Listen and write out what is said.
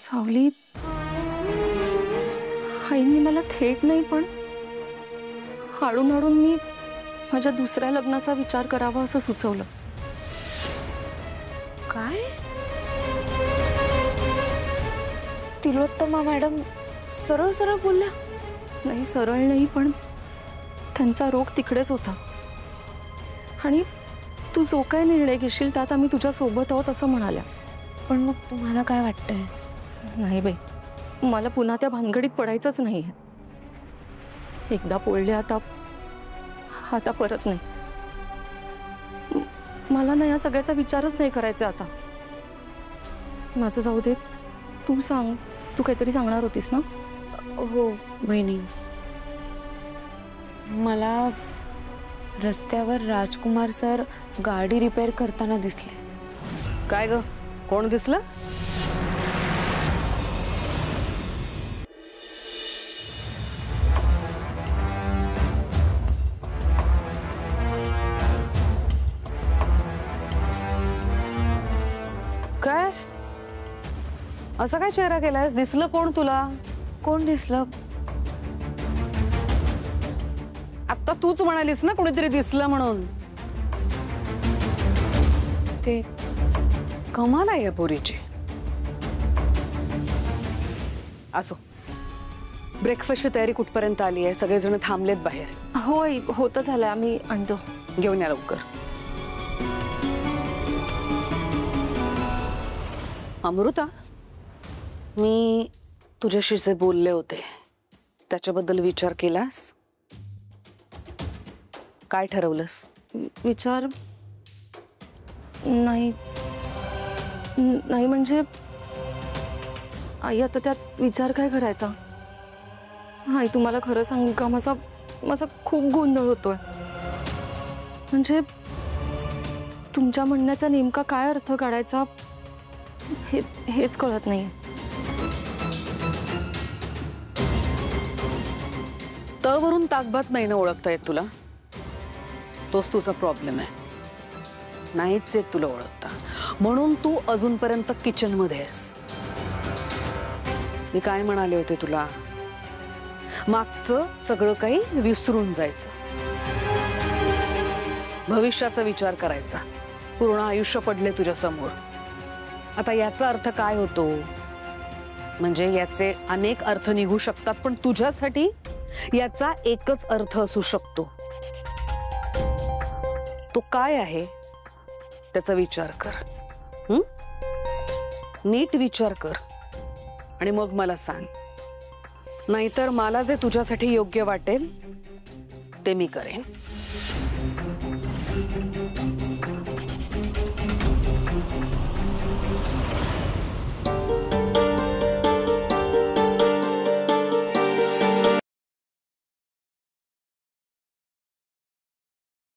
सावली, आईंनी मला थेट नाही पण हाडून हाडून मी माझ्या दुसऱ्या लग्नाचा विचार करावा असं सुचवलं. काय? तिलोत्तमा मॅडम सरळ सरळ बोलल्या? नाही, सरळ नाही, पण त्यांचा रोग तिकडेच होता आणि तू जो काय निर्णय घेशील त्यात आम्ही तुझ्या सोबत आहोत असं म्हणाल्या. पण मग तुम्हाला काय वाटतंय? नाही बाई, मला पुन्हा त्या भानगडीत पडायचंच नाहीये. एकदा पडले, आता परत नाही. मला ना या सगळ्याचा विचारच नाही करायचा आता. माझं जाऊ दे, तू सांग. तू काहीतरी सांगणार होतीस ना? हो वहिनी, मला रस्त्यावर राजकुमार सर गाडी रिपेअर करताना दिसले. काय ग, कोण दिसलं? काय असा काय चेहरा केलायस? दिसलं कोण तुला? कोण दिसलं? आता तूच म्हणालीस ना कोणीतरी दिसलं म्हणून. ते कमाल आहे या पोरीची. असो, ब्रेकफास्टची तयारी कुठपर्यंत आली आहे? सगळेजण थांबलेत बाहेर. होय, होतं झालं. आम्ही आणतो. घेऊन या लवकर. अमृता, मी तुझ्याशी जे बोलले होते त्याच्याबद्दल विचार केलास? काय ठरवलंस? विचार नाही म्हणजे आई, आता त्यात विचार काय करायचा? आई, तुम्हाला खरं सांगू का, माझा खूप गोंधळ होतोय. म्हणजे तुमच्या म्हणण्याचा नेमका काय अर्थ काढायचा हेच कळत नाहीये. वरून ताकबात नाही ना ओळखता येत तुला? तोच तुझा प्रॉब्लेम आहे. नाहीच येत तुला ओळखता, म्हणून तू अजूनपर्यंत किचन मध्ये आहेस. मी काय म्हणाले होते तुला? मागचं सगळं काही विसरून जायचं, भविष्याचा विचार करायचा. पूर्ण आयुष्य पडले तुझ्या समोर. आता याचा अर्थ काय होतो? म्हणजे याचे अनेक अर्थ निघू शकतात, पण तुझ्यासाठी याचा एकच अर्थ असू शकतो. तो काय आहे त्याचा विचार कर. नीट विचार कर आणि मग मला सांग. नाहीतर मला जे तुझ्यासाठी योग्य वाटेल ते मी करेन.